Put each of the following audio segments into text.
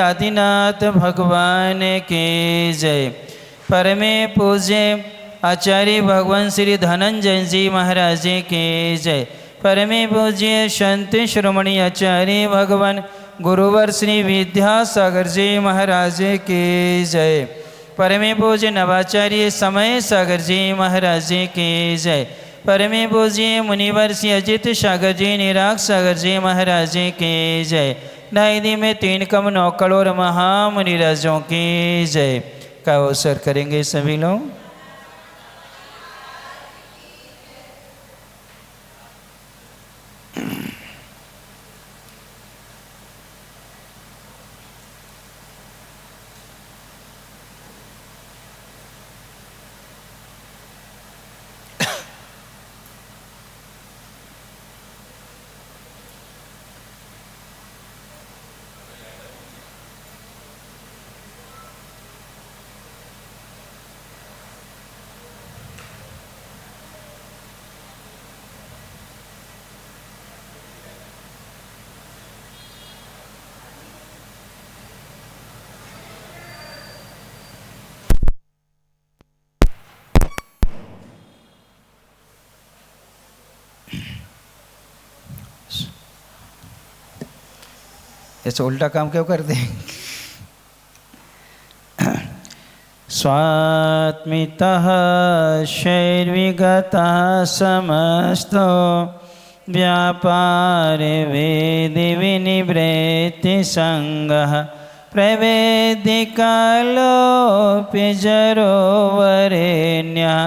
आदिनाथ भगवान की जय। परमे पूज्य आचार्य भगवान श्री धनंजय जी महाराज की जय। परमे पूज्य संत श्रोमणी आचार्य भगवान गुरुवर श्री विद्यासागर जी महाराज की जय। परमे पूज्य नवाचार्य समय सागर जी महाराज की जय। परमे पूज्य मुनिवर श्री अजित सागर जी निराग सागर जी महाराज की जय। ढाई में 3 कम 9 करोड़ महामुनिराजों की जय का अवसर करेंगे सभी लोग। ऐसा उल्टा काम क्यों करते हैं? स्वात्मितः शैर्विगतः समस्तो व्यापारे वेदि विनिवृत्ति संगः प्रवेदिकालोऽपि जरो वरेण्यः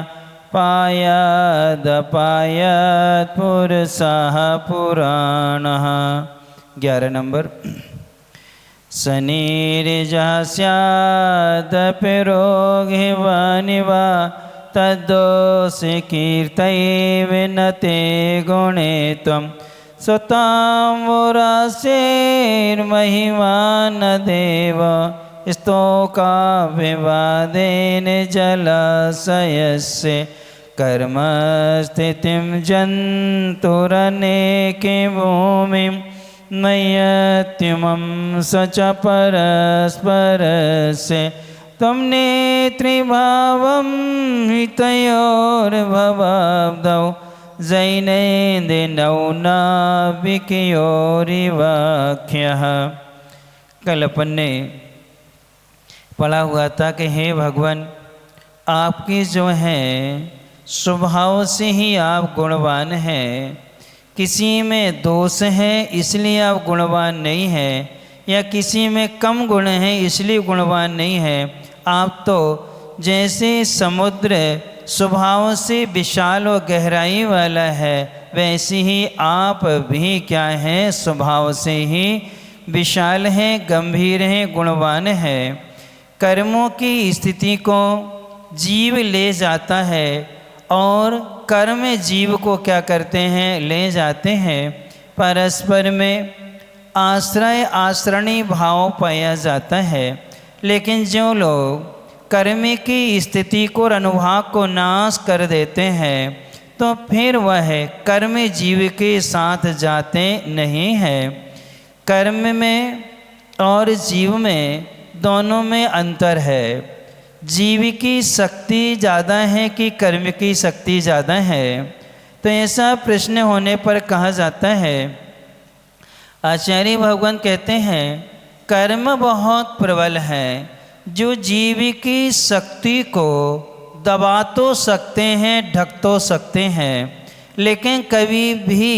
पायादपायात् पुरुषः पुराणः। 11 नंबर। शनिर्जास्यादपि रोगिवानिवा तद्दोषे कीर्तये विनते गुणे त्वं स्वताम्बुरासेर्महिमान देव स्तोका विवादेन जलाशयस्य कर्मस्थितिं जन्तुरनेके भूमिं नयत्युमं स च परस्परस्य त्वं नेत्रिभावं हितयोर्भवाब्धौ जैनेन्द्रिनौ नाविकयोरिवाख्यः। कल अपन ने पढ़ा हुआ था कि हे भगवान, आपकी जो है स्वभाव से ही आप गुणवान हैं, किसी में दोष है इसलिए आप गुणवान नहीं हैं, या किसी में कम गुण है इसलिए गुणवान नहीं है। आप तो जैसे समुद्र स्वभाव से विशाल और गहराई वाला है, वैसे ही आप भी क्या हैं, स्वभाव से ही विशाल हैं, गंभीर हैं, गुणवान है। कर्मों की स्थिति को जीव ले जाता है और कर्म जीव को क्या करते हैं, ले जाते हैं। परस्पर में आश्रय आश्रणी भाव पाया जाता है। लेकिन जो लोग कर्म की स्थिति को और अनुभाग को नाश कर देते हैं, तो फिर वह कर्म जीव के साथ जाते नहीं हैं। कर्म में और जीव में दोनों में अंतर है। जीव की शक्ति ज़्यादा है कि कर्म की शक्ति ज़्यादा है? तो ऐसा प्रश्न होने पर कहा जाता है, आचार्य भगवान कहते हैं कर्म बहुत प्रबल है, जो जीव की शक्ति को दबा तो सकते हैं, ढक तो सकते हैं, लेकिन कभी भी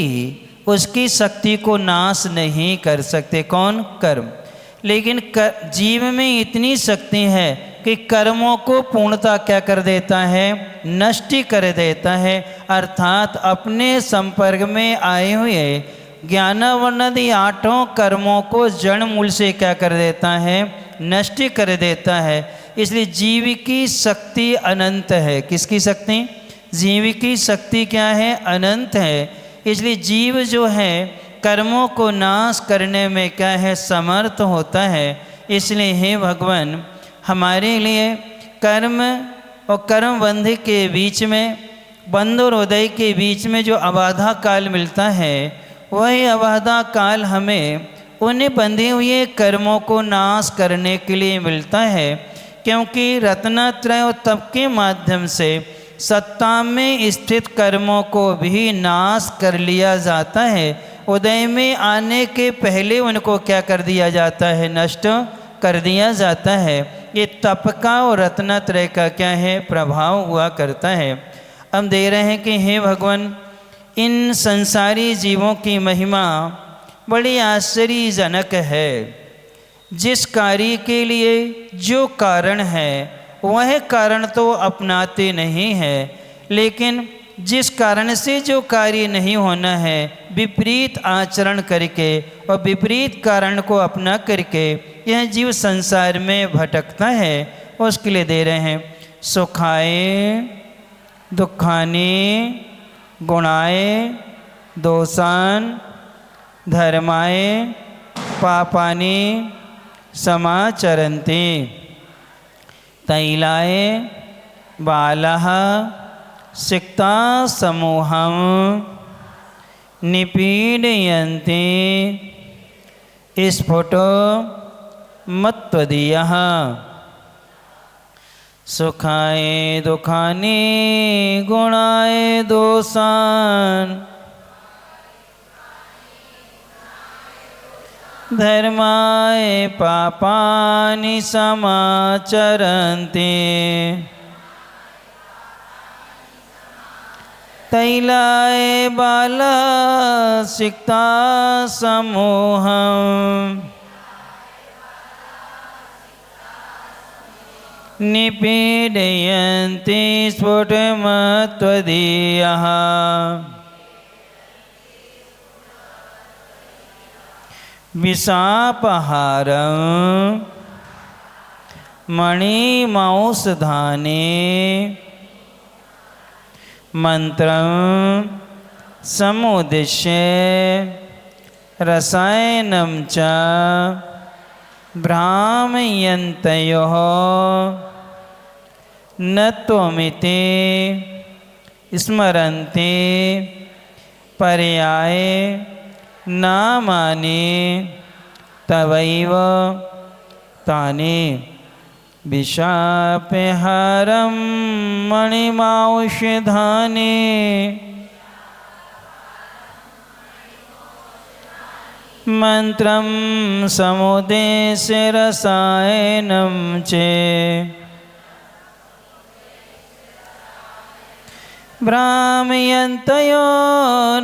उसकी शक्ति को नाश नहीं कर सकते। कौन? कर्म। लेकिन जीव में इतनी शक्ति है कि कर्मों को पूर्णतः क्या कर देता है, नष्ट कर देता है। अर्थात अपने संपर्क में आए हुए ज्ञानावर्णदि 8 कर्मों को जड़ मूल से क्या कर देता है, नष्ट कर देता है। इसलिए जीव की शक्ति अनंत है। किसकी शक्ति? जीव की शक्ति क्या है, अनंत है। इसलिए जीव जो है कर्मों को नाश करने में क्या है, समर्थ होता है। इसलिए हे भगवान, हमारे लिए कर्म और कर्म बंध के बीच में, बंध और उदय के बीच में जो अबाधा काल मिलता है, वही अबाधा काल हमें उन्हें बंधे हुए कर्मों को नाश करने के लिए मिलता है, क्योंकि रत्नत्रय तप के माध्यम से सत्ता में स्थित कर्मों को भी नाश कर लिया जाता है। उदय में आने के पहले उनको क्या कर दिया जाता है? नष्ट कर दिया जाता है। ये तप का और रत्नत्रय का क्या है? प्रभाव हुआ करता है। हम दे रहे हैं कि हे भगवान, इन संसारी जीवों की महिमा बड़ी आश्चर्यजनक है। जिस कार्य के लिए जो कारण है वह कारण तो अपनाते नहीं है, लेकिन जिस कारण से जो कार्य नहीं होना है, विपरीत आचरण करके और विपरीत कारण को अपना करके यह जीव संसार में भटकता है, उसके लिए दे रहे हैं सुखाए दुखानी गुणाए दोषान धर्माए पापानि समाचरन्ति तैलाए बालः सिक्ता समूहं निपीडयन्ति स्फुटो मत्वदीयः सुखाए दुखानि गुणाए दोषान् धर्माय पापानि समाचरन्ति तैलाय बाला सिक्ता समूहं निपीडयन्ति स्फुटमत्वदीयः विषापहारं मणिमांसधाने मंत्रं समुद्दिश्य रसायनं च भ्रामयन्तयोः न त्वमिति स्मरन्ति पर्याय नामानि तवैव तानि विशापहारं मणिमांसधाने मंत्रं समुद्दिश्य रसायनं च भ्रामयन्तयो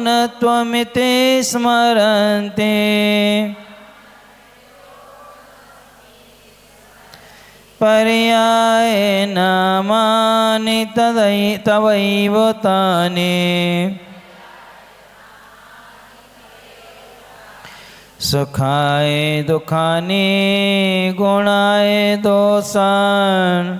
न त्वमिति स्मरन्ति पर्याय नामानि तवैव तानि सुखाय दुखानि गुणाय दोषान्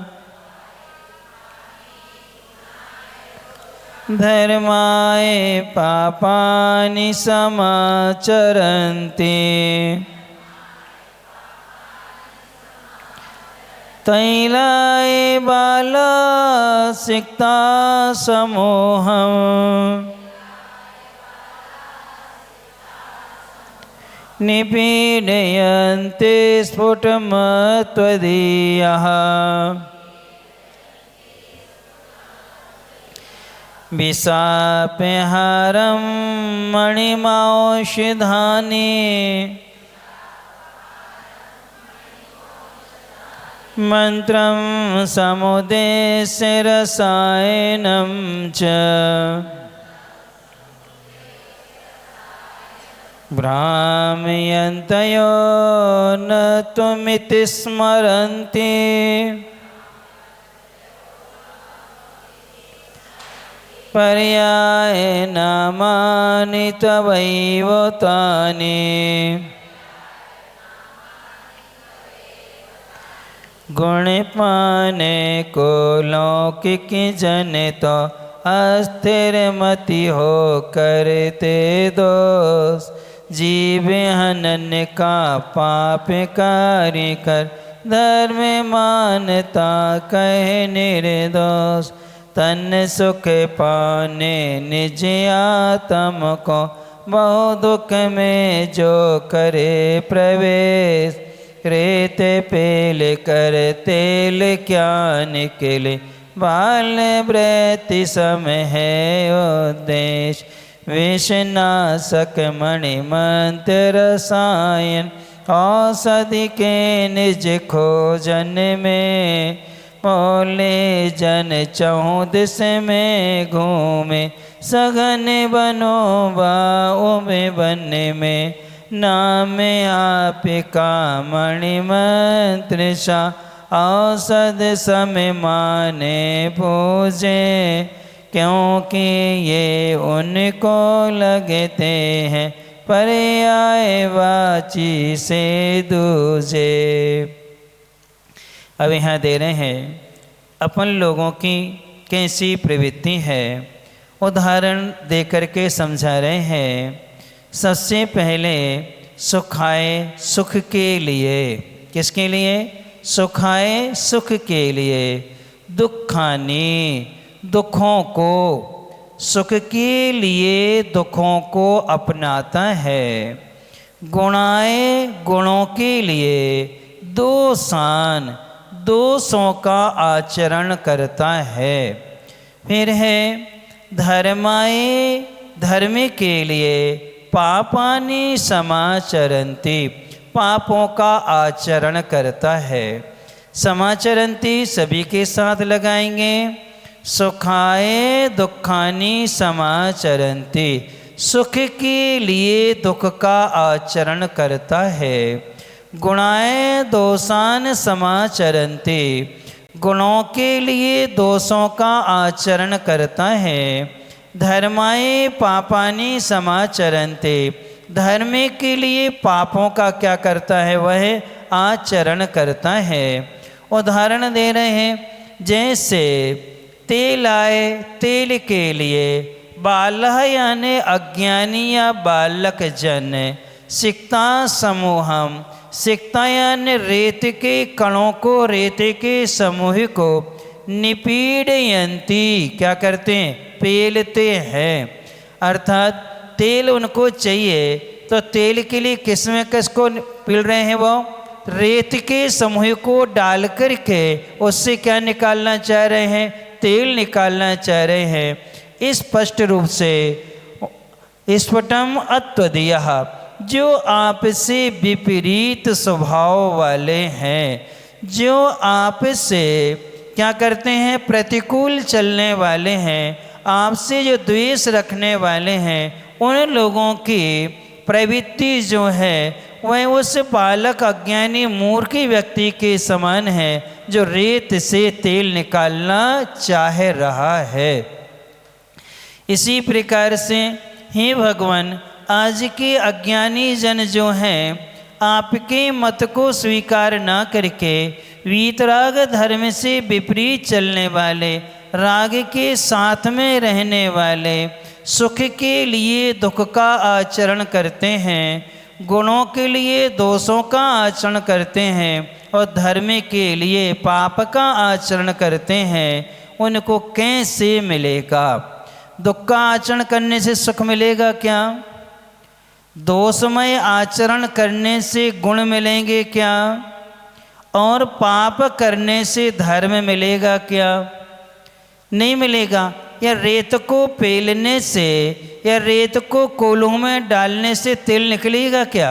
धर्माय पापानि समाचरन्ति तैलाय बाला सिक्ता समूहं निपीडयन्ति स्फुटमत्वदीयः विशापहारं मणिमांसधाने मंत्रं समुद्दिश्य रसायनं च भ्रामयन्तयो न त्वमिति स्मरन्ति पर्याय नामानि तवैव तानि गुण पाने को लौकिक जन तो अस्थिर मति हो करते दोष जीव हनन का पाप कार्य कर धर्म मानता कहे निर्दोष तन सुख पाने निज आत्म को बहु दुख में जो करे प्रवेश, रेत पेल कर तेल क्या निकले, बाल व्रति सम है उद्देश, विषनाशक मणि मंत्र रसायन, औषधि के निज खोजन में, बोले जन चहुँ दिस में घूमे, सघन बनो बाओ में वन में, नाम आपका मणि मंत्र सा, औषध सम माने पूजे, क्योंकि ये उनको लगते हैं पर्याय वाची से दूजे। अब यहाँ दे रहे हैं अपन लोगों की कैसी प्रवृत्ति है, उदाहरण दे करके समझा रहे हैं। सबसे पहले सुखाए सुख के लिए, किसके लिए? सुखाए सुख के लिए, दुखानी दुखों को, सुख के लिए दुखों को अपनाता है, गुणाए गुणों के लिए, दोषान दोषों का आचरण करता है। फिर है धर्माए धर्म के लिए, पापानि समाचरन्ति पापों का आचरण करता है। समाचरन्ति सभी के साथ लगाएंगे, सुखाए दुखानि समाचरन्ति, सुख के लिए दुख का आचरण करता है। गुणाए दोषान समाचरन्ति, गुणों के लिए दोषों का आचरण करता है। धर्माए पापानि समाचरन्ति, धर्म के लिए पापों का क्या करता है? वह आचरण करता है। उदाहरण दे रहे हैं, जैसे तेल आए तेल के लिए, बालः यानी अज्ञानी या बालक जन, सिक्ता समूहम, सिक्ता यानी रेत के कणों को, रेत के समूह को, निपीड़यन्ति क्या करते हैं? पेलते हैं। अर्थात तेल उनको चाहिए तो तेल के लिए किस में किसको पील रहे हैं? वो रेत के समूह को डाल करके उससे क्या निकालना चाह रहे हैं? तेल निकालना चाह रहे हैं। स्पष्ट रूप से स्फुटम अत्वदीयः, जो आपसे विपरीत स्वभाव वाले हैं, जो आपसे क्या करते हैं? प्रतिकूल चलने वाले हैं, आपसे जो द्वेष रखने वाले हैं, उन लोगों की प्रवृत्ति जो है वह उस बालक अज्ञानी मूर्ख व्यक्ति के समान है जो रेत से तेल निकालना चाह रहा है। इसी प्रकार से हे भगवान, आज के अज्ञानी जन जो हैं, आपके मत को स्वीकार ना करके वीतराग धर्म से विपरीत चलने वाले, राग के साथ में रहने वाले, सुख के लिए दुख का आचरण करते हैं, गुणों के लिए दोषों का आचरण करते हैं और धर्म के लिए पाप का आचरण करते हैं, उनको कैसे मिलेगा? दुख का आचरण करने से सुख मिलेगा क्या? दोषमय आचरण करने से गुण मिलेंगे क्या? और पाप करने से धर्म मिलेगा क्या? नहीं मिलेगा। या रेत को पेलने से या रेत को कोल्हू में डालने से तेल निकलेगा क्या?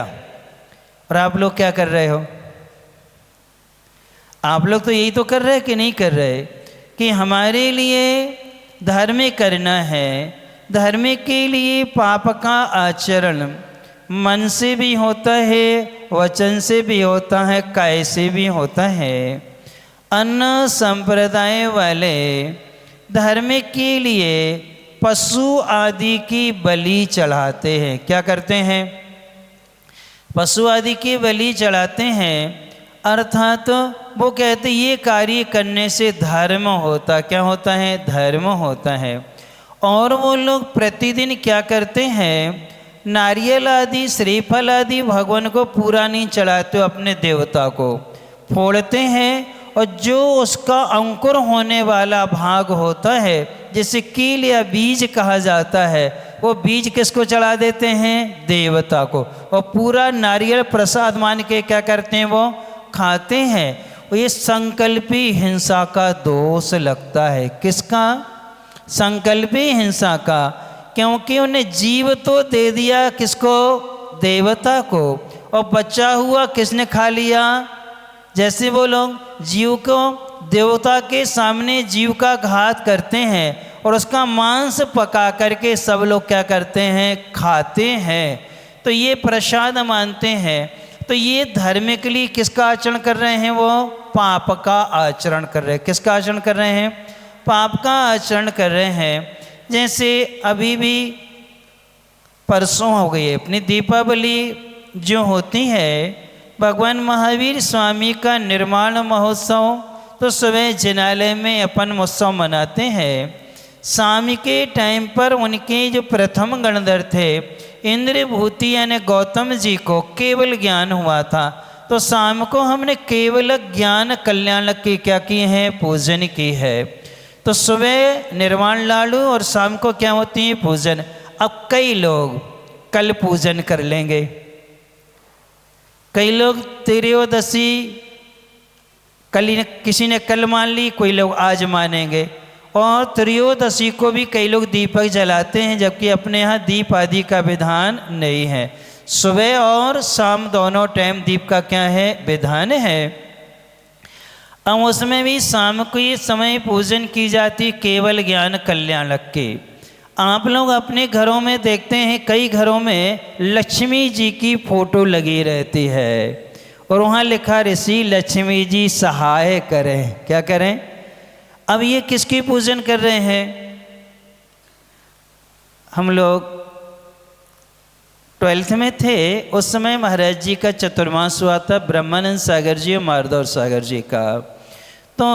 और आप लोग क्या कर रहे हो? आप लोग तो यही तो कर रहे हैं कि नहीं कर रहे कि हमारे लिए धर्म करना है, धर्म के लिए पाप का आचरण मन से भी होता है, वचन से भी होता है, काय से भी होता है। अन्य संप्रदाय वाले धर्म के लिए पशु आदि की बलि चढ़ाते हैं। क्या करते हैं? पशु आदि की बलि चढ़ाते हैं। अर्थात वो कहते ये कार्य करने से धर्म होता, क्या होता है? धर्म होता है। और वो लोग प्रतिदिन क्या करते हैं? नारियल आदि श्रीफल आदि भगवान को पूरा नहीं चढ़ाते, अपने देवता को फोड़ते हैं और जो उसका अंकुर होने वाला भाग होता है, जिसे कील या बीज कहा जाता है, वो बीज किसको चढ़ा देते हैं? देवता को। और पूरा नारियल प्रसाद मान के क्या करते हैं? वो खाते हैं। ये संकल्पी हिंसा का दोष लगता है। किसका? संकल्पी हिंसा का। क्योंकि उन्हें जीव तो दे दिया किसको? देवता को। और बचा हुआ किसने खा लिया? जैसे वो लोग जीव को देवता के सामने जीव का घात करते हैं और उसका मांस पका करके सब लोग क्या करते हैं? खाते हैं। तो ये प्रसाद मानते हैं। तो ये धर्म के लिए किसका आचरण कर रहे हैं? वो पाप का आचरण कर रहे हैं। किसका आचरण कर रहे हैं? पाप का आचरण कर रहे हैं। जैसे अभी भी परसों हो गई है अपनी दीपावली जो होती है, भगवान महावीर स्वामी का निर्माण महोत्सव। तो सुबह जिनालय में अपन उत्सव मनाते हैं। शाम के टाइम पर उनके जो प्रथम गणधर थे इंद्रभूति यानी गौतम जी को केवल ज्ञान हुआ था। तो शाम को हमने केवल ज्ञान कल्याण की क्या की है? पूजन की है। तो सुबह निर्वाण लाडू और शाम को क्या होती है? पूजन। अब कई लोग कल पूजन कर लेंगे, कई लोग त्रयोदशी किसी ने कल मान ली, कोई लोग आज मानेंगे। और त्रयोदशी को भी कई लोग दीपक जलाते हैं, जबकि अपने यहाँ दीप आदि का विधान नहीं है। सुबह और शाम दोनों टाइम दीप का क्या है? विधान है। अब उसमें भी शाम को ये समय पूजन की जाती केवल ज्ञान कल्याणक के। आप लोग अपने घरों में देखते हैं कई घरों में लक्ष्मी जी की फोटो लगी रहती है और वहाँ लिखा ऋषि लक्ष्मी जी सहाय करें। क्या करें? अब ये किसकी पूजन कर रहे हैं? हम लोग 12th में थे उस समय महाराज जी का चतुर्मास हुआ था, ब्रह्मानंद सागर जी और माधव सागर जी का। तो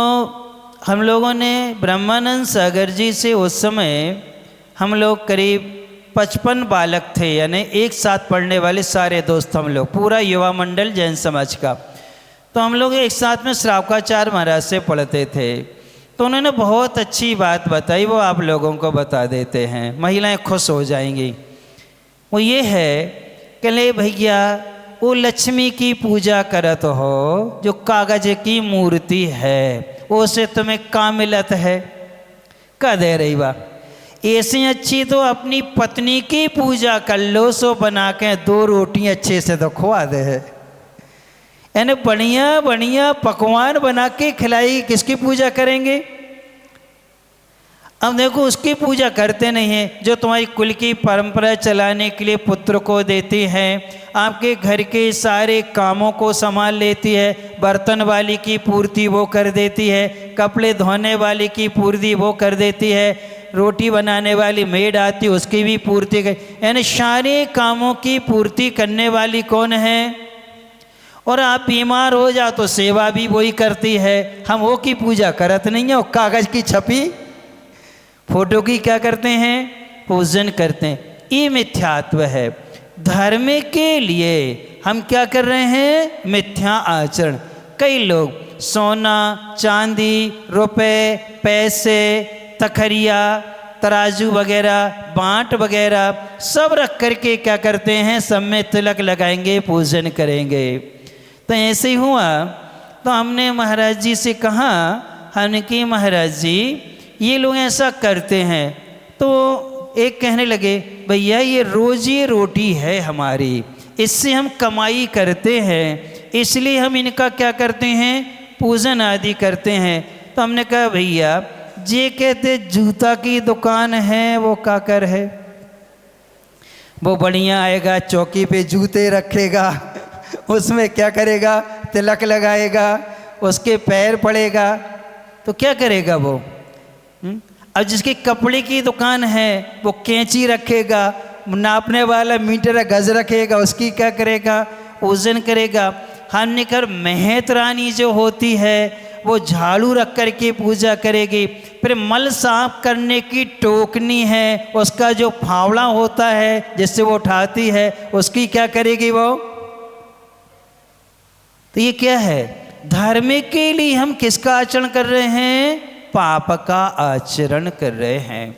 हम लोगों ने ब्रह्मानंद सागर जी से उस समय हम लोग करीब 55 बालक थे, यानी एक साथ पढ़ने वाले सारे दोस्त हम लोग, पूरा युवा मंडल जैन समाज का। तो हम लोग एक साथ में श्रावकाचार्य महाराज से पढ़ते थे। तो उन्होंने बहुत अच्छी बात बताई, वो आप लोगों को बता देते हैं, महिलाएं खुश हो जाएंगी। वो ये है कि ले भैया वो लक्ष्मी की पूजा करत हो जो कागज की मूर्ति है, उसे तुम्हें का मिलत है? का दे रही बा? ऐसी अच्छी तो अपनी पत्नी की पूजा कर लो, सो बना के 2 रोटी अच्छे से तो खुआ दे है। यानी बढ़िया बढ़िया पकवान बना के खिलाई, किसकी पूजा करेंगे? अब देखो उसकी पूजा करते नहीं हैं जो तुम्हारी कुल की परंपरा चलाने के लिए पुत्र को देती है, आपके घर के सारे कामों को संभाल लेती है, बर्तन वाली की पूर्ति वो कर देती है, कपड़े धोने वाली की पूर्ति वो कर देती है, रोटी बनाने वाली मेड आती उसकी भी पूर्ति कर, यानी सारे कामों की पूर्ति करने वाली कौन है? और आप बीमार हो जाओ तो सेवा भी वही करती है। हम वो की पूजा करत नहीं है, वो कागज की छपी फोटो की क्या करते हैं? पूजन करते हैं। ये मिथ्यात्व है। धर्म के लिए हम क्या कर रहे हैं? मिथ्या आचरण। कई लोग सोना चांदी रुपए पैसे तखरिया तराजू वगैरह बांट वगैरह सब रख करके क्या करते हैं? सब में तिलक लगाएंगे, पूजन करेंगे। तो ऐसे ही हुआ। तो हमने महाराज जी से कहा, हमने कि महाराज जी ये लोग ऐसा करते हैं। तो एक कहने लगे भैया ये रोजी रोटी है हमारी, इससे हम कमाई करते हैं, इसलिए हम इनका क्या करते हैं? पूजन आदि करते हैं। तो हमने कहा भैया जे कहते जूता की दुकान है वो का कर है? वो बढ़िया आएगा चौकी पे जूते रखेगा, उसमें क्या करेगा? तिलक लगाएगा, उसके पैर पड़ेगा, तो क्या करेगा वो? अब जिसकी कपड़े की दुकान है वो कैंची रखेगा, नापने वाला मीटर गज रखेगा, उसकी क्या करेगा? पूजन करेगा। हमने कर महत रानी जो होती है वो झाड़ू रख कर के पूजा करेगी। फिर मल साफ करने की टोकनी है, उसका जो फावड़ा होता है जिससे वो उठाती है, उसकी क्या करेगी वो? तो ये क्या है? धर्म के लिए हम किसका आचरण कर रहे हैं? पाप का आचरण कर रहे हैं।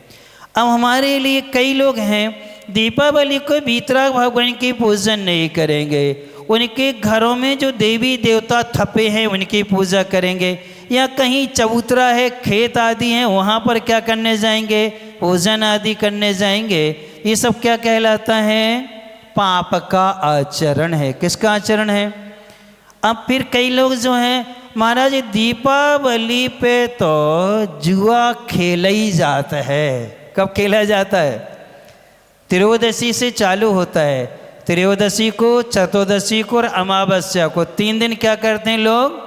अब हमारे लिए कई लोग हैं दीपावली को वीतराग भगवान की पूजन नहीं करेंगे, उनके घरों में जो देवी देवता थपे हैं उनकी पूजा करेंगे, या कहीं चबूतरा है, खेत आदि हैं, वहाँ पर क्या करने जाएंगे, पूजन आदि करने जाएंगे। ये सब क्या कहलाता है, पाप का आचरण है। किसका आचरण है। अब फिर कई लोग जो हैं महाराज दीपावली पे तो जुआ खेला ही जाता है। कब खेला जाता है, त्रयोदशी से चालू होता है, त्रयोदशी को, चतुर्दशी को और अमावस्या को 3 दिन क्या करते हैं लोग,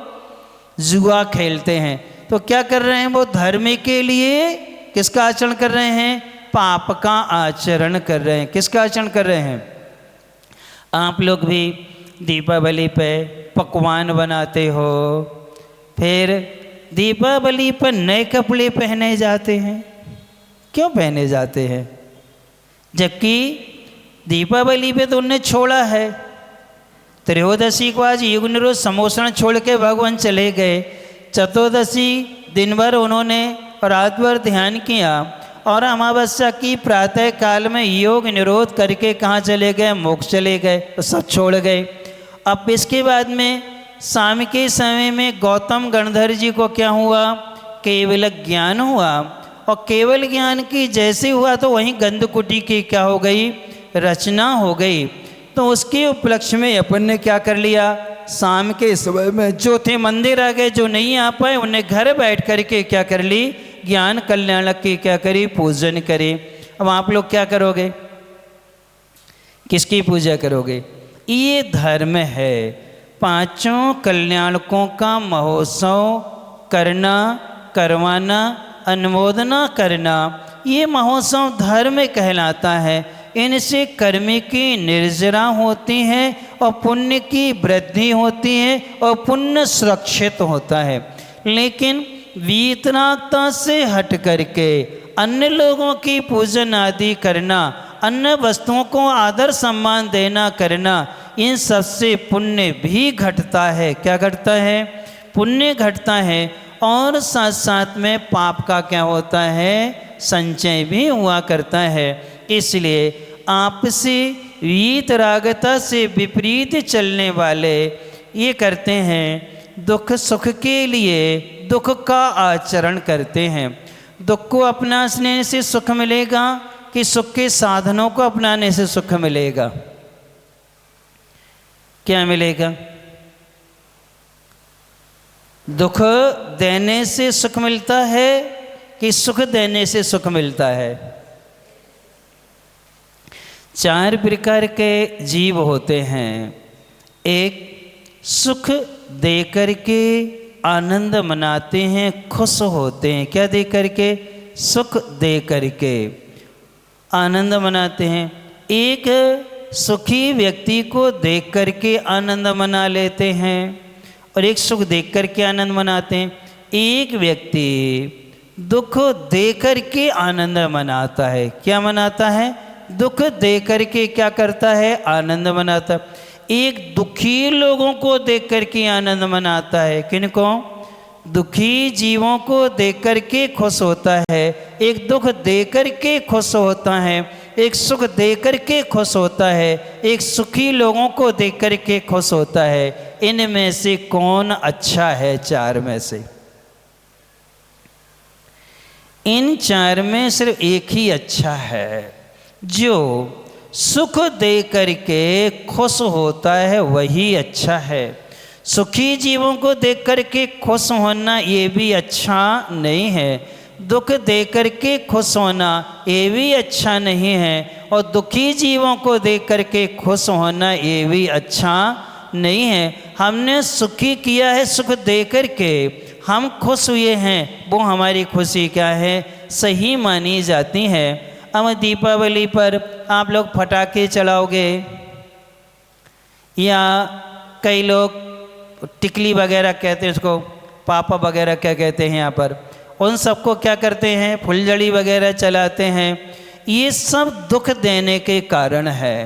जुआ खेलते हैं। तो क्या कर रहे हैं, वो धर्म के लिए किसका आचरण कर रहे हैं, पाप का आचरण कर रहे हैं। किसका आचरण कर रहे हैं। आप लोग भी दीपावली पे पकवान बनाते हो, फिर दीपावली पर नए कपड़े पहने जाते हैं। क्यों पहने जाते हैं, जबकि दीपावली पे तो उनने छोड़ा है। त्रयोदशी को आज युग निरोध समोषण छोड़ के भगवान चले गए, चतुर्दशी दिन भर उन्होंने रात भर ध्यान किया, और अमावस्या की प्रातः काल में योग निरोध करके कहाँ चले गए, मोक्ष चले गए, तो सब छोड़ गए। अब इसके बाद में शाम के समय में गौतम गणधर जी को क्या हुआ, केवल ज्ञान हुआ, और केवल ज्ञान की जैसे हुआ तो वहीं गंधकुटी की क्या हो गई, रचना हो गई। तो उसके उपलक्ष्य में अपन ने क्या कर लिया, शाम के समय में जो थे मंदिर आ गए, जो नहीं आ पाए उन्हें घर बैठ करके क्या कर ली, ज्ञान कल्याण की क्या करी, पूजन करी। अब आप लोग क्या करोगे, किसकी पूजा करोगे। ये धर्म है, 5 कल्याणकों का महोत्सव करना, करवाना, अनुमोदना करना, ये महोत्सव धर्म कहलाता है। इनसे कर्म की निर्जरा होती है और पुण्य की वृद्धि होती है और पुण्य सुरक्षित होता है। लेकिन वीतरागता से हट करके अन्य लोगों की पूजन आदि करना, अन्य वस्तुओं को आदर सम्मान देना करना, इन सबसे पुण्य भी घटता है। क्या घटता है, पुण्य घटता है, और साथ साथ में पाप का क्या होता है, संचय भी हुआ करता है। इसलिए आपसी वीतरागता से विपरीत चलने वाले ये करते हैं, दुख सुख के लिए दुख का आचरण करते हैं। दुख को अपनाने से सुख मिलेगा कि सुख के साधनों को अपनाने से सुख मिलेगा, क्या मिलेगा। दुख देने से सुख मिलता है कि सुख देने से सुख मिलता है। 4 प्रकार के जीव होते हैं। एक सुख दे करके आनंद मनाते हैं, खुश होते हैं। क्या दे करके, सुख दे करके आनंद मनाते हैं। एक सुखी व्यक्ति को देख करके आनंद मना लेते हैं, और एक सुख देख करके आनंद मनाते हैं। एक व्यक्ति दुख दे करके आनंद मनाता है। क्या मनाता है, दुख दे करके क्या करता है, आनंद मनाता है। एक दुखी लोगों को देख करके आनंद मनाता है। किनको, दुखी जीवों को देख करके खुश होता है। एक दुख दे करके खुश होता है, एक सुख दे करके खुश होता है, एक सुखी लोगों को देख करके खुश होता है। इनमें से कौन अच्छा है, 4 में से। इन 4 में सिर्फ एक ही अच्छा है, जो सुख दे करके खुश होता है, वही अच्छा है। सुखी जीवों को देख करके खुश होना ये भी अच्छा नहीं है, दुख दे करके खुश होना ये भी अच्छा नहीं है, और दुखी जीवों को देख करके खुश होना ये भी अच्छा नहीं है। हमने सुखी किया है, सुख दे करके हम खुश हुए हैं, वो हमारी खुशी क्या है, सही मानी जाती है। अब दीपावली पर आप लोग पटाखे चलाओगे, या कई लोग टिकली वगैरह कहते हैं, उसको पापा वगैरह क्या कहते हैं यहाँ पर, उन सबको क्या करते हैं, फुलझड़ी वगैरह चलाते हैं। ये सब दुख देने के कारण है।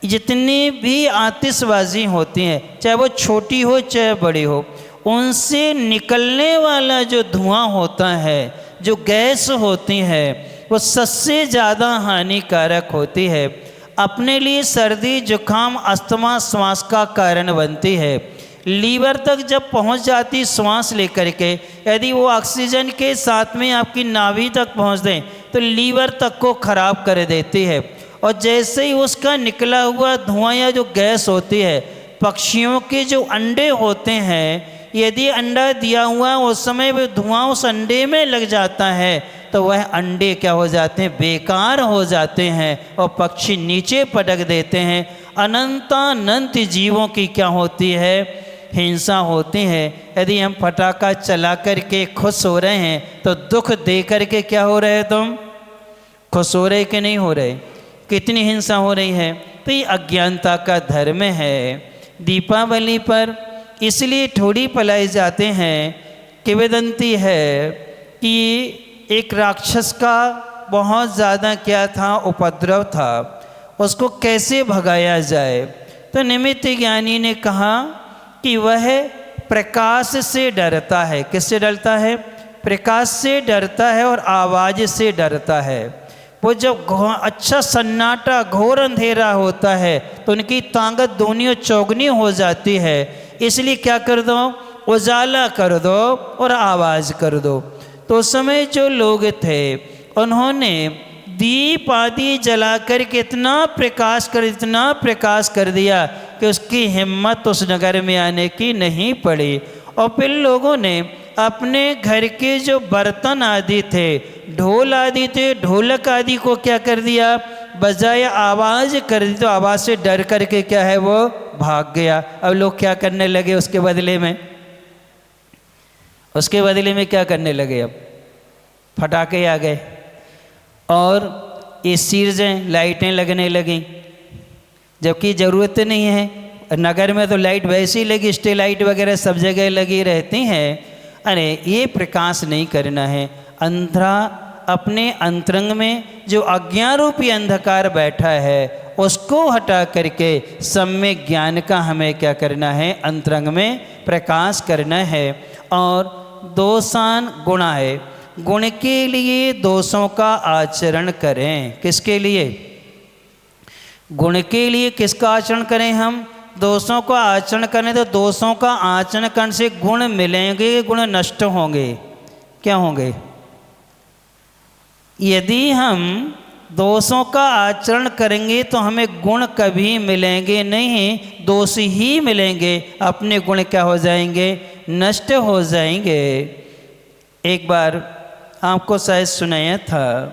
जितनी भी आतिशबाजी होती हैं, चाहे वो छोटी हो चाहे बड़ी हो, उनसे निकलने वाला जो धुआं होता है, जो गैस होती है, वो सबसे ज़्यादा हानिकारक होती है। अपने लिए सर्दी जुकाम अस्थमा श्वास का कारण बनती है। लीवर तक जब पहुंच जाती श्वास लेकर के, यदि वो ऑक्सीजन के साथ में आपकी नाभि तक पहुंच दें तो लीवर तक को खराब कर देती है। और जैसे ही उसका निकला हुआ धुआं या जो गैस होती है, पक्षियों के जो अंडे होते हैं, यदि अंडा दिया हुआ उस समय वो धुआं उस अंडे में लग जाता है तो वह अंडे क्या हो जाते हैं, बेकार हो जाते हैं और पक्षी नीचे पटक देते हैं। अनंतानंत जीवों की क्या होती है, हिंसा होती है। यदि हम पटाखा चला करके खुश हो रहे हैं तो दुख दे करके क्या हो रहे हैं, तुम खुश हो रहे कि नहीं हो रहे? कितनी हिंसा हो रही है। तो ये अज्ञानता का धर्म है। दीपावली पर इसलिए ठोड़ी पलाई जाते हैं किंवदंती है कि एक राक्षस का बहुत ज़्यादा क्या था, उपद्रव था, उसको कैसे भगाया जाए। तो निमित्त ज्ञानी ने कहा कि वह प्रकाश से डरता है। किससे डरता है? प्रकाश से डरता है और आवाज़ से डरता है। वो जब अच्छा सन्नाटा घोर अंधेरा होता है तो उनकी ताकत दोनों चौगनी हो जाती है। इसलिए क्या कर दो, उजाला कर दो और आवाज़ कर दो। तो उस समय जो लोग थे उन्होंने दीप आदि जला कर के इतना प्रकाश कर दिया कि उसकी हिम्मत उस नगर में आने की नहीं पड़ी। और फिर लोगों ने अपने घर के जो बर्तन आदि थे, ढोल आदि थे, ढोलक आदि को क्या कर दिया, बजाय आवाज़ कर दी। तो आवाज़ से डर करके क्या है, वो भाग गया। अब लोग क्या करने लगे उसके बदले में, क्या करने लगे, अब फटाके आ गए और ये सीरजें लाइटें लगने लगीं, जबकि ज़रूरत नहीं है। नगर में तो लाइट वैसे ही लगी, स्टे लाइट वगैरह सब जगह लगी रहती हैं। अरे ये प्रकाश नहीं करना है। अंधा अपने अंतरंग में जो अज्ञान रूपी अंधकार बैठा है उसको हटा करके सम्यक ज्ञान का हमें क्या करना है, अंतरंग में प्रकाश करना है। और दोषान गुणा है, गुण के लिए दोषों का आचरण करें। किसके लिए? गुण के लिए किसका आचरण करें हम? दोषों का आचरण करें तो दोषों का आचरण करने से गुण मिलेंगे, गुण नष्ट होंगे। क्या होंगे? यदि हम दोषों का आचरण करेंगे तो हमें गुण कभी मिलेंगे नहीं, दोष ही मिलेंगे। अपने गुण क्या हो जाएंगे, नष्ट हो जाएंगे। एक बार आपको शायद सुनाया था,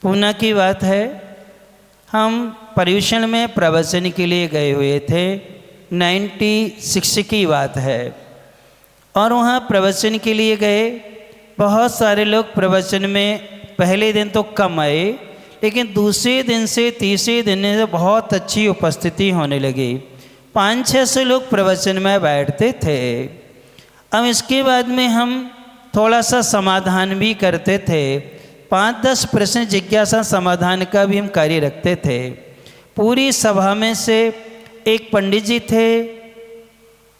पूना की बात है, हम पर्यूषण में प्रवचन के लिए गए हुए थे। 96 की बात है और वहाँ प्रवचन के लिए गए। बहुत सारे लोग प्रवचन में पहले दिन तो कम आए, लेकिन दूसरे दिन से तीसरे दिन से बहुत अच्छी उपस्थिति होने लगी। 500-600 लोग प्रवचन में बैठते थे। अब इसके बाद में हम थोड़ा सा समाधान भी करते थे। 5-10 प्रश्न जिज्ञासा समाधान का भी हम कार्य रखते थे। पूरी सभा में से एक पंडित जी थे,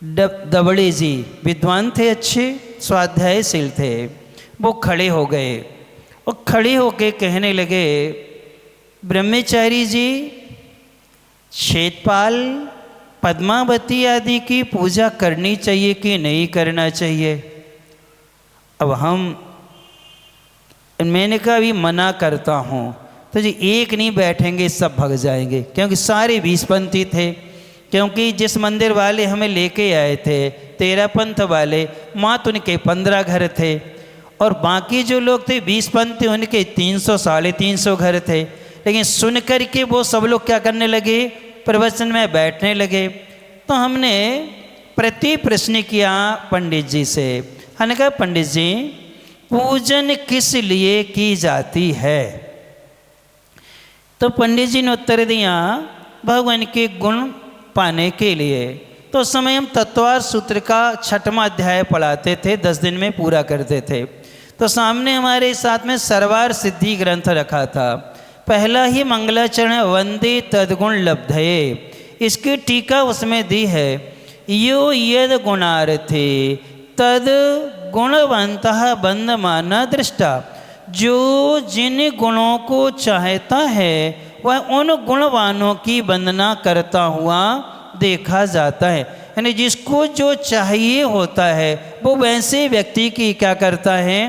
दबड़े जी, विद्वान थे, अच्छे स्वाध्यायशील थे। वो खड़े हो गए और खड़े होके कहने लगे, ब्रह्मचारी जी, क्षेत्रपाल, पद्मावती आदि की पूजा करनी चाहिए कि नहीं करना चाहिए? अब मैंने कहा अभी मना करता हूँ। तो जी एक नहीं बैठेंगे, सब भग जाएंगे, क्योंकि सारे 20 पंथी थे। क्योंकि जिस मंदिर वाले हमें लेके आए थे 13 पंथ वाले, मात उनके 15 घर थे और बाकी जो लोग थे 20 पंथी, उनके 300-350 घर थे। लेकिन सुन कर के वो सब लोग क्या करने लगे, प्रवचन में बैठने लगे। तो हमने प्रति प्रश्न किया पंडित जी से। हमने कहा, पंडित जी, पूजन किस लिए की जाती है? तो पंडित जी ने उत्तर दिया, भगवान के गुण पाने के लिए। तो उस समय हम तत्वार सूत्र का 6वां अध्याय पढ़ाते थे, 10 दिन में पूरा करते थे। तो सामने हमारे साथ में सर्वार सिद्धि ग्रंथ रखा था। पहला ही मंगलाचरण वंदे तद्गुण लब्धये, इसकी टीका उसमें दी है, यो यद गुणार्थे तद गुणवंतः बंधमाना दृष्टा। जो जिन गुणों को चाहता है वह उन गुणवानों की वंदना करता हुआ देखा जाता है। यानी जिसको जो चाहिए होता है वो वैसे व्यक्ति की क्या करता है,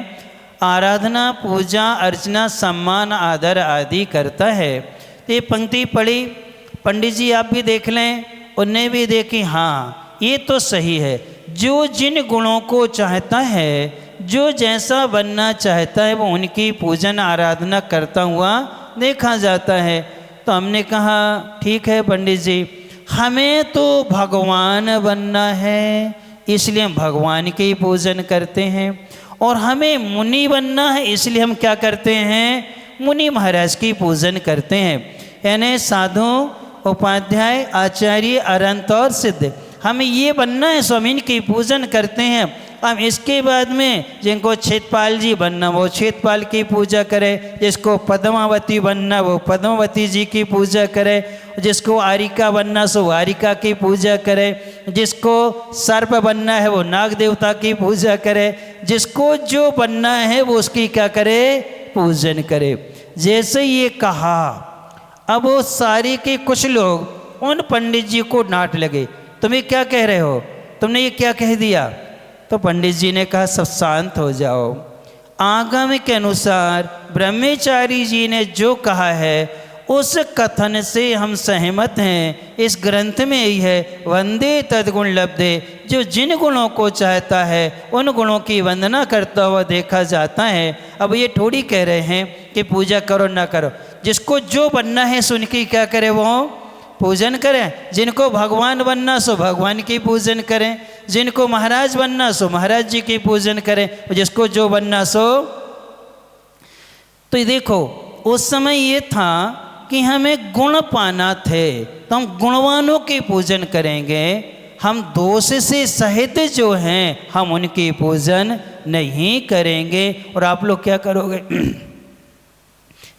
आराधना, पूजा, अर्चना, सम्मान, आदर आदि करता है। तो ये पंक्ति पढ़ी, पंडित जी आप भी देख लें, उनने भी देखी, हाँ ये तो सही है। जो जिन गुणों को चाहता है, जो जैसा बनना चाहता है वो उनकी पूजन आराधना करता हुआ देखा जाता है। तो हमने कहा ठीक है पंडित जी, हमें तो भगवान बनना है इसलिए हम भगवान के ही पूजन करते हैं, और हमें मुनि बनना है इसलिए हम क्या करते हैं, मुनि महाराज की पूजन करते हैं। यानी साधु, उपाध्याय, आचार्य, अरंत और सिद्ध, हमें ये बनना है, स्वामी की पूजन करते हैं। अब इसके बाद में जिनको क्षेत्रपाल जी बनना वो क्षेत्रपाल की पूजा करे, जिसको पद्मावती बनना वो पद्मावती जी की पूजा करे, जिसको आरिका बनना सो आरिका की पूजा करे, जिसको सर्प बनना है वो नाग देवता की पूजा करे, जिसको जो बनना है वो उसकी क्या करे, पूजन करे। जैसे ये कहा, अब वो सारे के कुछ लोग उन पंडित जी को डांट लगे, तुम्हें क्या कह रहे हो, तुमने ये क्या कह दिया। तो पंडित जी ने कहा सब शांत हो जाओ, आगम के अनुसार ब्रह्मचारी जी ने जो कहा है उस कथन से हम सहमत हैं। इस ग्रंथ में ही है, वंदे तद्गुण लब्धे, जो जिन गुणों को चाहता है उन गुणों की वंदना करता हुआ देखा जाता है। अब ये थोड़ी कह रहे हैं कि पूजा करो ना करो, जिसको जो बनना है सुन की क्या करे वो पूजन करें, जिनको भगवान बनना सो भगवान की पूजन करें, जिनको महाराज बनना सो महाराज जी की पूजन करें, जिसको जो बनना सो। तो देखो उस समय ये था कि हमें गुण पाना थे तो हम गुणवानों की पूजन करेंगे, हम दोष से सहित जो हैं हम उनकी पूजन नहीं करेंगे। और आप लोग क्या करोगे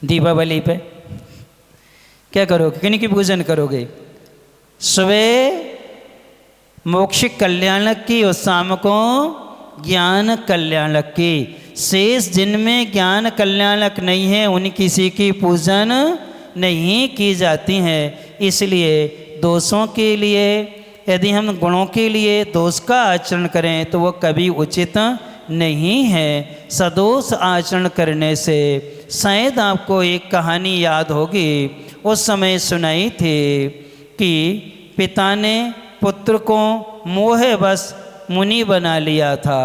दीपावली पे, क्या करोगे, किन की पूजन करोगे, सुबह मोक्ष कल्याणक की और शाम को ज्ञान कल्याणक की। शेष दिन में ज्ञान कल्याणक नहीं है उन किसी की पूजन नहीं की जाती है। इसलिए दोषों के लिए, यदि हम गुणों के लिए दोष का आचरण करें तो वो कभी उचित नहीं है। सदोष आचरण करने से शायद आपको एक कहानी याद होगी, उस समय सुनाई थी कि पिता ने पुत्र को मोहवश मुनि बना लिया था।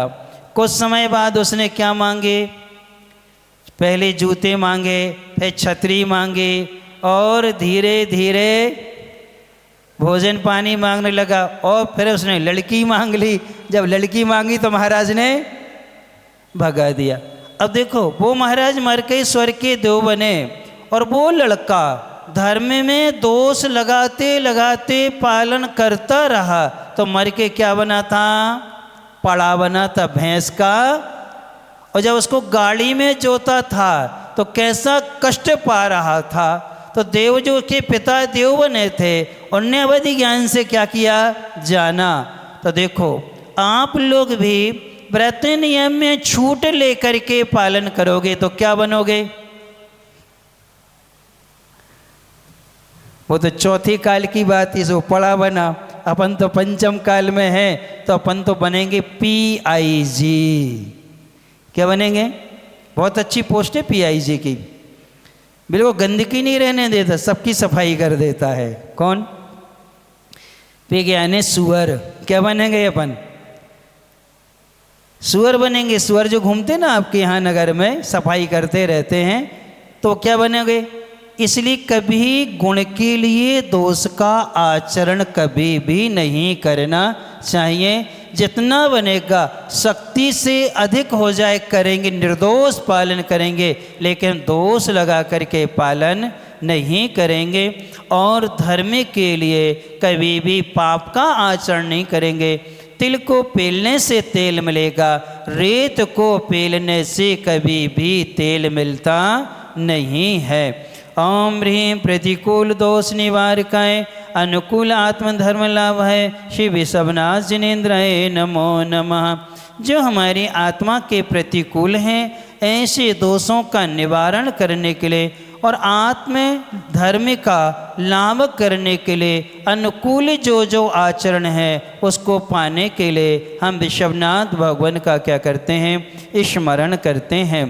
कुछ समय बाद उसने क्या मांगे, पहले जूते मांगे, फिर छतरी मांगी और धीरे धीरे भोजन पानी मांगने लगा, और फिर उसने लड़की मांग ली। जब लड़की मांगी तो महाराज ने भगा दिया। अब देखो वो महाराज मर के स्वर्ग के देव बने और वो लड़का धर्म में दोष लगाते लगाते पालन करता रहा तो मर के क्या बना था, पड़ा बना था भैंस का। और जब उसको गाड़ी में जोता था तो कैसा कष्ट पा रहा था। तो देव जो के पिता देव बने थे उनने अवधि ज्ञान से क्या किया, जाना। तो देखो आप लोग भी व्रत नियम में छूट लेकर के पालन करोगे तो क्या बनोगे, वो तो चौथी काल की बात ही सो पड़ा बना। अपन तो पंचम काल में है तो अपन तो बनेंगे PIG। क्या बनेंगे, बहुत अच्छी पोस्ट है PIG की, बिल्कुल गंदगी नहीं रहने देता, सबकी सफाई कर देता है। कौन, यानी सुअर। क्या बनेंगे अपन, सुअर बनेंगे। सुअर जो घूमते ना आपके यहाँ नगर में सफाई करते रहते हैं, तो क्या बनेंगे। इसलिए कभी गुण के लिए दोष का आचरण कभी भी नहीं करना चाहिए। जितना बनेगा शक्ति से अधिक हो जाए करेंगे, निर्दोष पालन करेंगे, लेकिन दोष लगा करके पालन नहीं करेंगे। और धर्म के लिए कभी भी पाप का आचरण नहीं करेंगे। तिल को पेलने से तेल मिलेगा, रेत को पेलने से कभी भी तेल मिलता नहीं है। ओम ह्रीं प्रतिकूल दोष निवारकाय अनुकूल आत्मधर्म लाभ है। श्री विषभनाथ जिनेन्द्राय नमो नमः। जो हमारी आत्मा के प्रतिकूल हैं, ऐसे दोषों का निवारण करने के लिए और आत्म धर्म का लाभ करने के लिए अनुकूल जो आचरण है उसको पाने के लिए हम विषभनाथ भगवान का क्या करते हैं, स्मरण करते हैं।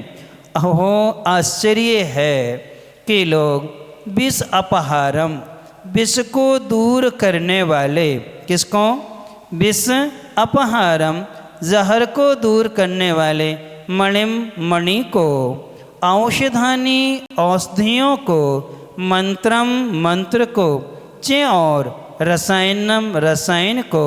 अहो आश्चर्य है कि लोग विष अपहारम, विष को दूर करने वाले, किसको, विष अपहारम, जहर को दूर करने वाले, मणिम, मणि को, औषधानी, औषधियों को, मंत्रम, मंत्र को, च और रसायनम, रसायन को,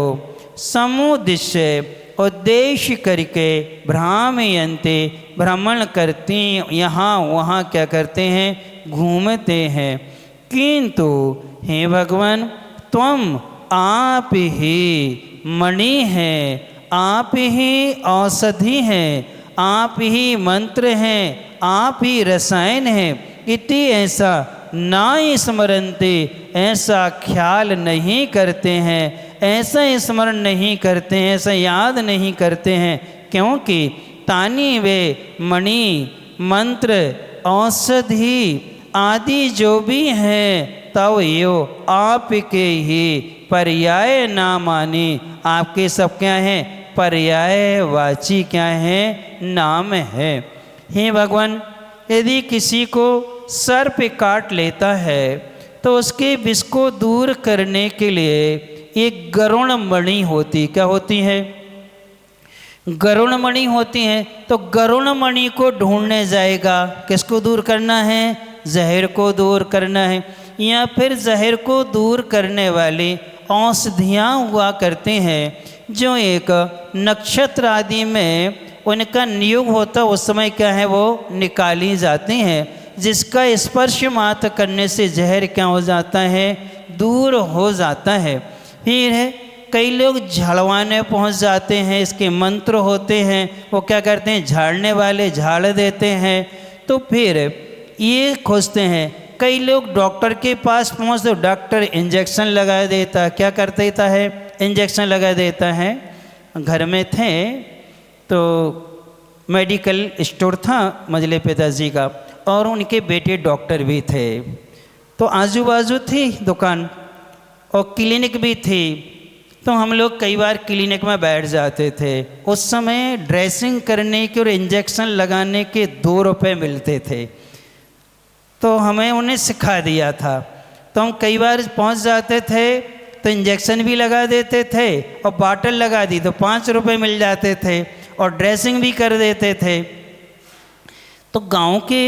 समुद्देश्य, उद्देश्य करके भ्रामयन्ते, भ्रमण करती, यहाँ वहाँ क्या करते हैं, घूमते हैं। किंतु हे भगवान त्वम आप ही मणि है, आप ही औषधि हैं, आप ही मंत्र हैं, आप ही रसायन हैं। इति ऐसा ना स्मरन्ते, ऐसा ख्याल नहीं करते हैं, ऐसा स्मरण नहीं करते हैं, ऐसा याद नहीं करते हैं। क्योंकि तानी वे मणि, मंत्र, औषधि आदि जो भी हैं तव यो आपके ही पर्याय नामानि, आपके सब क्या हैं, पर्यायवाची क्या है, नाम है। हे भगवान, यदि किसी को सर्प काट लेता है तो उसके विष को दूर करने के लिए एक गरुण मणि होती, क्या होती है, गरुण मणि होती है। तो गरुण मणि को ढूंढने जाएगा, किसको दूर करना है, जहर को दूर करना है। या फिर जहर को दूर करने वाली औषधियाँ हुआ करते हैं जो एक नक्षत्र आदि में उनका नियोग होता, उस समय क्या है वो निकाली जाती हैं, जिसका स्पर्श मात्र करने से जहर क्या हो जाता है, दूर हो जाता है। फिर कई लोग झाड़वाने पहुंच जाते हैं, इसके मंत्र होते हैं, वो क्या करते हैं, झाड़ने वाले झाड़ देते हैं। तो फिर ये खोजते हैं, कई लोग डॉक्टर के पास पहुँचते, तो डॉक्टर इंजेक्शन लगा देता, क्या कर देता है, इंजेक्शन लगा देता है। घर में थे तो मेडिकल स्टोर था मजले पिताजी का, और उनके बेटे डॉक्टर भी थे, तो आजू बाजू थी दुकान और क्लिनिक भी थी। तो हम लोग कई बार क्लिनिक में बैठ जाते थे। उस समय ड्रेसिंग करने के और इंजेक्शन लगाने के 2 रुपये मिलते थे, तो हमें उन्हें सिखा दिया था। तो हम कई बार पहुंच जाते थे तो इंजेक्शन भी लगा देते थे और बॉटल लगा दी तो 5 रुपये मिल जाते थे, और ड्रेसिंग भी कर देते थे। तो गांव के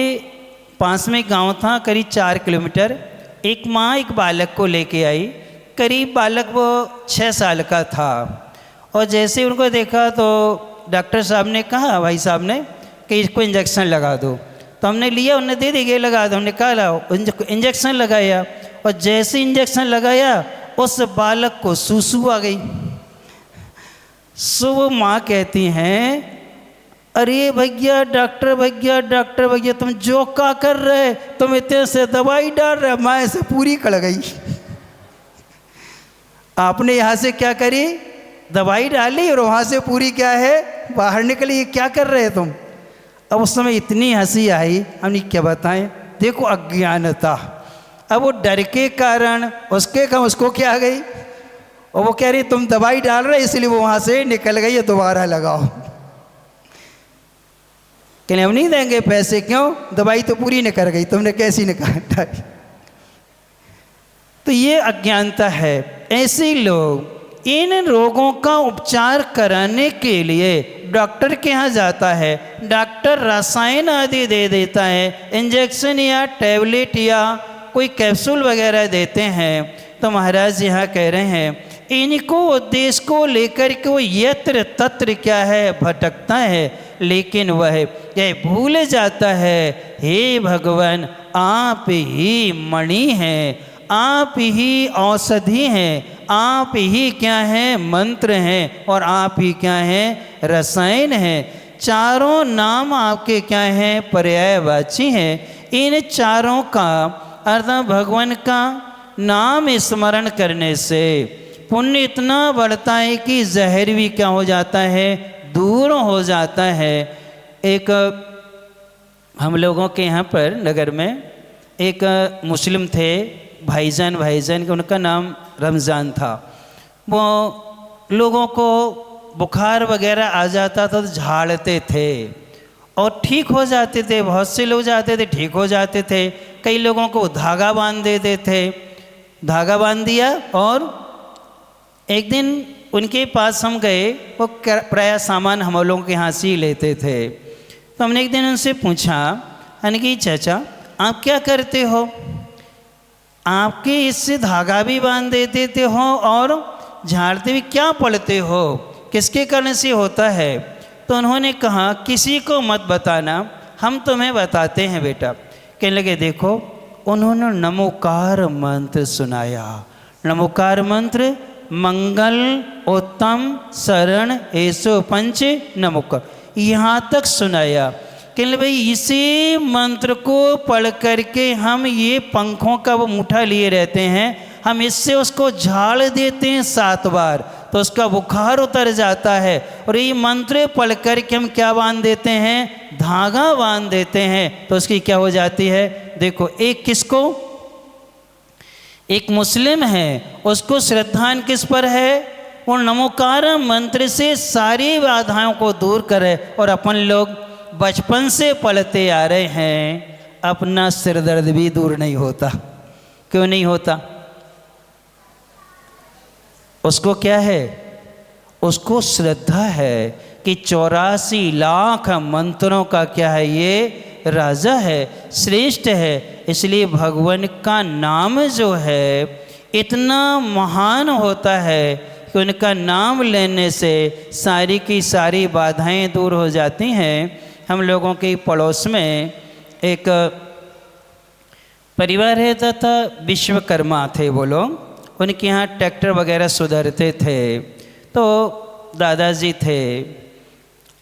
पास में गांव था करीब 4 किलोमीटर। एक माँ एक बालक को लेके आई, करीब बालक वो 6 साल का था, और जैसे उनको देखा तो डॉक्टर साहब ने कहा, भाई साहब ने, कि इसको इंजेक्शन लगा दो। तो हमने लिया, उन्हें दे दी, लगा दो। हमने कहा लाओ, इंजेक्शन लगाया, और जैसे इंजेक्शन लगाया उस बालक को सूसू आ गई। सो वो माँ कहती हैं, अरे भैया डॉक्टर भैया, डॉक्टर भैया, तुम जो का कर रहे, तुम इतने से दवाई डाल रहे, माँ से पूरी कड़ गई। आपने यहाँ से क्या करी, दवाई डाली, और वहाँ से पूरी क्या है, बाहर निकली। ये क्या कर रहे तुम। अब उस समय इतनी हंसी आई, हमने क्या बताएं, देखो अज्ञानता। अब वो डर के कारण उसको क्या आ गई, और वो कह रही तुम दवाई डाल रहे इसलिए वो वहाँ से निकल गई, दोबारा लगाओ। कहने हम नहीं देंगे पैसे, क्यों, दवाई तो पूरी नहीं कर गई, तुमने कैसी निकाल। तो ये अज्ञानता है। ऐसे लोग इन रोगों का उपचार कराने के लिए डॉक्टर के यहाँ जाता है, डॉक्टर रसायन आदि दे देता है, इंजेक्शन या टैबलेट या कोई कैप्सूल वगैरह देते हैं। तो महाराज यहाँ कह रहे हैं, इनको उद्देश्य को लेकर के वो यत्र तत्र क्या है, भटकता है, लेकिन वह यह भूल जाता है, हे भगवान आप ही मणि हैं, आप ही औषधि हैं, आप ही क्या हैं, मंत्र हैं, और आप ही क्या हैं, रसायन हैं। चारों नाम आपके क्या हैं, पर्यायवाची हैं। इन चारों का अर्थ भगवान का, नाम स्मरण करने से पुण्य इतना बढ़ता है कि जहर भी क्या हो जाता है, दूर हो जाता है। एक हम लोगों के यहाँ पर नगर में एक मुस्लिम थे, भाईजान के, उनका नाम रमज़ान था। वो लोगों को बुखार वगैरह आ जाता था तो झाड़ते थे और ठीक हो जाते थे। बहुत से लोग जाते थे, ठीक हो जाते थे। कई लोगों को धागा बांध देते थे। धागा बांध दिया और एक दिन उनके पास हम गए। वो प्रायः सामान हम लोगों के यहाँ से ही लेते थे। तो हमने एक दिन उनसे पूछा, यानी कि चाचा आप क्या करते हो, आपके इससे धागा भी बांध देते हो और झाड़ते भी क्या पड़ते हो, किसके करने से होता है? तो उन्होंने कहा किसी को मत बताना, हम तुम्हें बताते हैं बेटा। कहने लगे देखो, उन्होंने नमोकार मंत्र सुनाया। नमोकार मंत्र, मंगल उत्तम शरण ऐसो पंच नमोकार, यहाँ तक सुनाया। कहने भाई इसी मंत्र को पढ़ करके हम ये पंखों का वो मुठा लिए रहते हैं, हम इससे उसको झाड़ देते हैं 7 बार तो उसका बुखार उतर जाता है। और ये मंत्र पढ़ करके हम क्या बांध देते हैं, धागा बांध देते हैं तो उसकी क्या हो जाती है। देखो एक किसको, एक मुस्लिम है, उसको श्रद्धा किस पर है, वो नमोकार मंत्र से सारी बाधाओं को दूर करे। और अपन लोग बचपन से पढ़ते आ रहे हैं, अपना सिर दर्द भी दूर नहीं होता। क्यों नहीं होता? उसको क्या है, उसको श्रद्धा है कि 84 लाख मंत्रों का क्या है, ये राजा है, श्रेष्ठ है। इसलिए भगवान का नाम जो है इतना महान होता है कि उनका नाम लेने से सारी की सारी बाधाएं दूर हो जाती हैं। हम लोगों के पड़ोस में एक परिवार रहता था, विश्वकर्मा थे वो लोग। उनके यहाँ ट्रैक्टर वगैरह सुधरते थे। तो दादाजी थे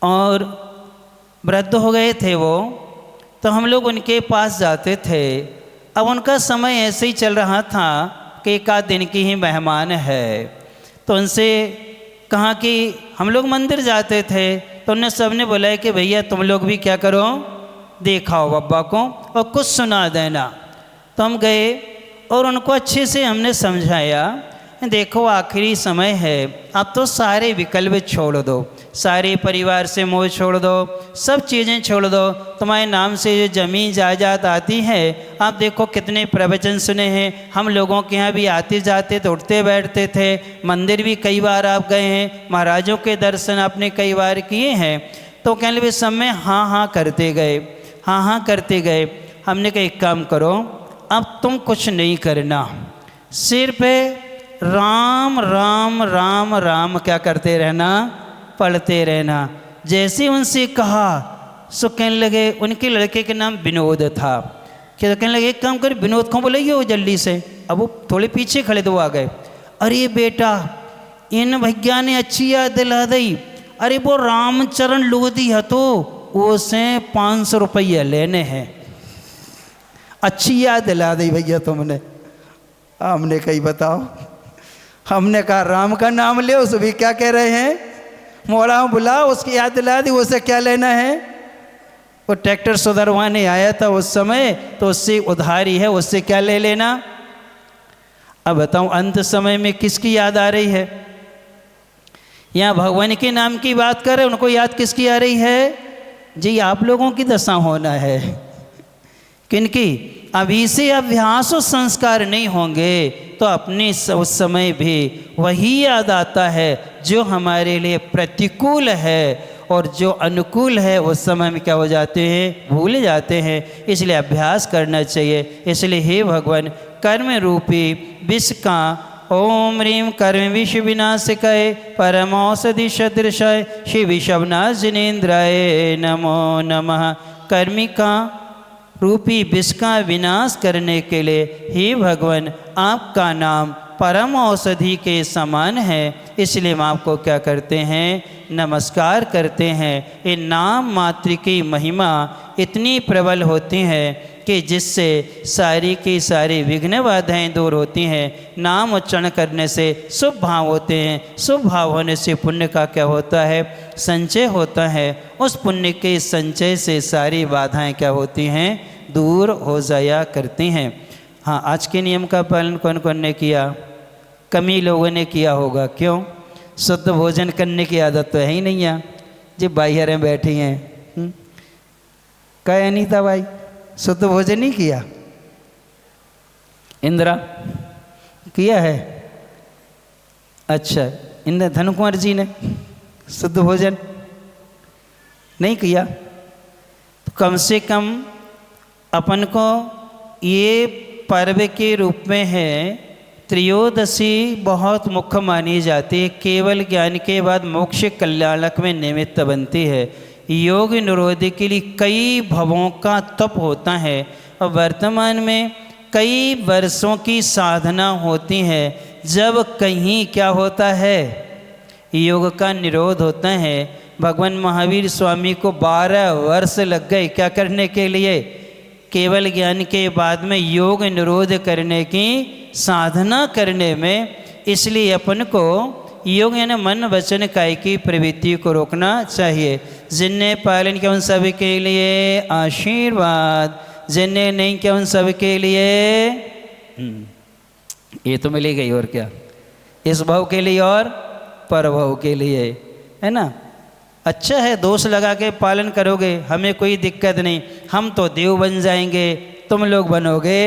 और वृद्ध हो गए थे वो, तो हम लोग उनके पास जाते थे। अब उनका समय ऐसे ही चल रहा था कि 1 आध दिन की ही मेहमान है। तो उनसे कहा कि हम लोग मंदिर जाते थे, तो उन्हें सबने बोला कि भैया तुम लोग भी क्या करो, देखाओ बब्बा को और कुछ सुना देना। तो हम गए और उनको अच्छे से हमने समझाया, देखो आखिरी समय है, अब तो सारे विकल्प छोड़ दो, सारे परिवार से मोह छोड़ दो, सब चीज़ें छोड़ दो। तुम्हारे नाम से जो जमीन जायदाद आती है, आप देखो कितने प्रवचन सुने हैं। हम लोगों के यहाँ भी आते जाते तो उठते बैठते थे। मंदिर भी कई बार आप गए हैं, महाराजों के दर्शन आपने कई बार किए हैं। तो कहने लगे सब में हाँ हाँ करते गए, हाँ हाँ करते गए। हमने कहा एक काम करो, अब तुम कुछ नहीं करना, सिर्फ राम राम राम राम क्या करते रहना, पढ़ते रहना। जैसे उनसे कहा सो कहने लगे, उनके लड़के के नाम विनोद था, क्या कहने लगे एक काम कर, विनोद को बुलाइए वो जल्दी से। अब वो थोड़े पीछे खड़े तो आ गए। अरे बेटा इन भैया ने अच्छी याद दिला दी, अरे वो रामचरण लोधी है तो उसे 500 रुपये लेने हैं। अच्छी याद दिला दी भैया तुमने। हमने कही बताओ, हमने कहा राम का नाम ले, उसे भी क्या कह रहे हैं, मोड़ा बुला, उसकी याद दिला दी, उसे क्या लेना है। वो ट्रैक्टर सुधरवाने आया था उस समय, तो उससे उधारी है, उससे क्या ले लेना। अब बताऊं अंत समय में किसकी याद आ रही है? यहाँ भगवान के नाम की बात कर रहे, उनको याद किसकी आ रही है? जी आप लोगों की दशा होना है। किनकी? अभी से अभ्यास और संस्कार नहीं होंगे तो अपने उस समय भी वही याद आता है जो हमारे लिए प्रतिकूल है, और जो अनुकूल है उस समय में क्या हो जाते हैं, भूल जाते हैं। इसलिए अभ्यास करना चाहिए। इसलिए हे भगवान कर्म रूपी विष का ओम ह्रीं कर्म विष विनाशकाय परमौषधि सदृशाय श्री विषवनाश जिनेन्द्राय नमो नमः। कर्मिका रूपी विष का विनाश करने के लिए हे भगवान आपका नाम परम औषधि के समान है। इसलिए हम आपको क्या करते हैं, नमस्कार करते हैं। ये नाम मात्र की महिमा इतनी प्रबल होती है कि जिससे सारी की सारी विघ्न बाधाएँ दूर होती हैं। नाम उच्चारण करने से शुभ भाव होते हैं, शुभ भाव होने से पुण्य का क्या होता है, संचय होता है। उस पुण्य के संचय से सारी बाधाएं क्या होती हैं, दूर हो जाया करती हैं। हाँ, आज के नियम का पालन कौन कौन ने किया? कम ही लोगों ने किया होगा। क्यों? शुद्ध भोजन करने की आदत तो है ही नहीं है। जी बाहर बैठी हैं, क्या अनीता भाई शुद्ध भोजन नहीं किया? इंदिरा किया है? अच्छा, इन धन कुंवर जी ने शुद्ध भोजन नहीं किया? तो कम से कम अपन को ये पर्व के रूप में है त्रयोदशी बहुत मुख्य मानी जाती है। केवल ज्ञान के बाद मोक्ष कल्याणक में निमित्त बनती है। योग निरोध के लिए कई भवों का तप होता है और वर्तमान में कई वर्षों की साधना होती है। जब कहीं क्या होता है, योग का निरोध होता है। भगवान महावीर स्वामी को 12 वर्ष लग गए क्या करने के लिए, केवल ज्ञान के बाद में योग निरोध करने की साधना करने में। इसलिए अपन को योग यानी मन वचन काय की प्रवृत्ति को रोकना चाहिए। जिनने पालन किया उन सब के लिए आशीर्वाद, जिनने नहीं किया उन सब के लिए ये तो मिली गई। और क्या, इस भाव के लिए और पर भाव के लिए, है ना। अच्छा है, दोष लगा के पालन करोगे, हमें कोई दिक्कत नहीं। हम तो देव बन जाएंगे, तुम लोग बनोगे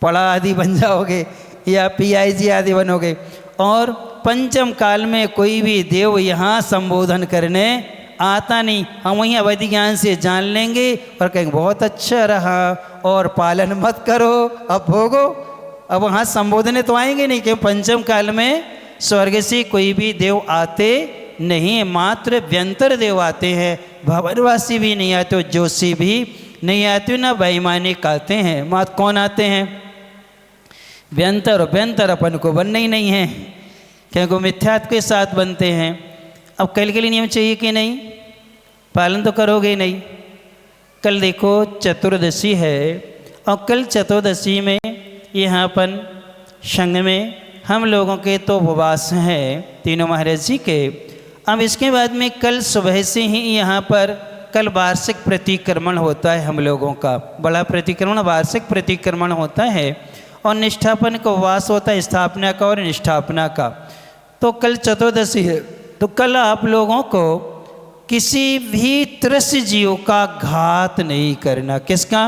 पड़ा आदि बन जाओगे या PIG आदि बनोगे। और पंचम काल में कोई भी देव यहाँ संबोधन करने आता नहीं। हम वहीं अवधि ज्ञान से जान लेंगे और कहेंगे बहुत अच्छा रहा और पालन मत करो, अब भोगो। अब वहाँ संबोधन तो आएंगे नहीं, क्योंकि पंचम काल में स्वर्ग से कोई भी देव आते नहीं, मात्र व्यंतर देव आते हैं। भवनवासी भी नहीं आते, जोशी भी नहीं आते, ना वैमानिक आते हैं। मात कौन आते हैं? व्यंतर। व्यंतर अपन को बनना ही नहीं है, क्योंकि मिथ्यात्व के साथ बनते हैं। अब कल के लिए नियम चाहिए कि नहीं? पालन तो करोगे नहीं। कल देखो चतुर्दशी है और कल चतुर्दशी में यहाँ अपन संघ में हम लोगों के तो उपवास हैं तीनों महाराज जी के। अब इसके बाद में कल सुबह से ही यहाँ पर कल वार्षिक प्रतिक्रमण होता है हम लोगों का। बड़ा प्रतिक्रमण, वार्षिक प्रतिक्रमण होता है और निष्ठापन का उपवास होता है, स्थापना का और निष्ठापना का। तो कल चतुर्दशी है, तो कल आप लोगों को किसी भी त्रस्य जीव का घात नहीं करना। किसका?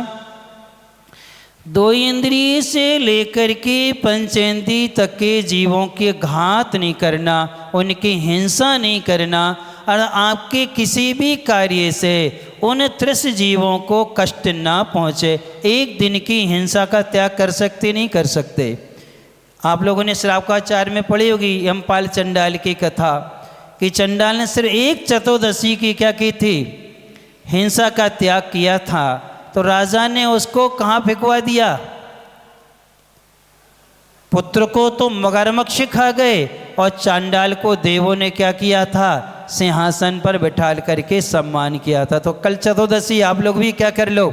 2 इंद्रिय से लेकर के पंचेंद्रिय तक के जीवों के घात नहीं करना, उनकी हिंसा नहीं करना। और आपके किसी भी कार्य से उन त्रस्त जीवों को कष्ट ना पहुँचे। एक दिन की हिंसा का त्याग कर सकते नहीं कर सकते? आप लोगों ने श्रावकाचार्य में पढ़ी होगी यमपाल चंडाल की कथा, कि चंडाल ने सिर्फ एक चतुर्दशी की क्या की थी, हिंसा का त्याग किया था। तो राजा ने उसको कहाँ फेंकवा दिया? पुत्र को तो मगरमच्छ खा गए और चांडाल को देवों ने क्या किया था, सिंहासन पर बैठाल करके सम्मान किया था। तो कल चतुर्दशी आप लोग भी क्या कर लो,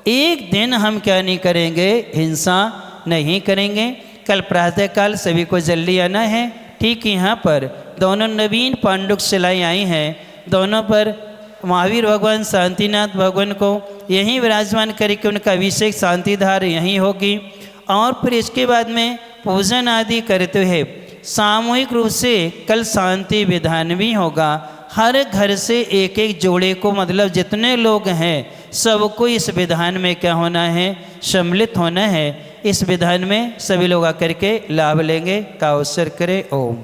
एक दिन हम क्या नहीं करेंगे, हिंसा नहीं करेंगे। कल प्रातःकाल सभी को जल्दी आना है। ठीक यहाँ पर दोनों नवीन पांडुक शिलाएँ आई हैं, दोनों पर महावीर भगवान शांतिनाथ भगवान को यहीं विराजमान करके उनका अभिषेक शांतिधार यहीं होगी। और फिर इसके बाद में पूजन आदि करते हुए सामूहिक रूप से कल शांति विधान भी होगा। हर घर से एक एक जोड़े को, मतलब जितने लोग हैं सबको इस विधान में क्या होना है, सम्मिलित होना है। इस विधान में सभी लोग आकर के लाभ लेंगे का अवसर करें। ओम।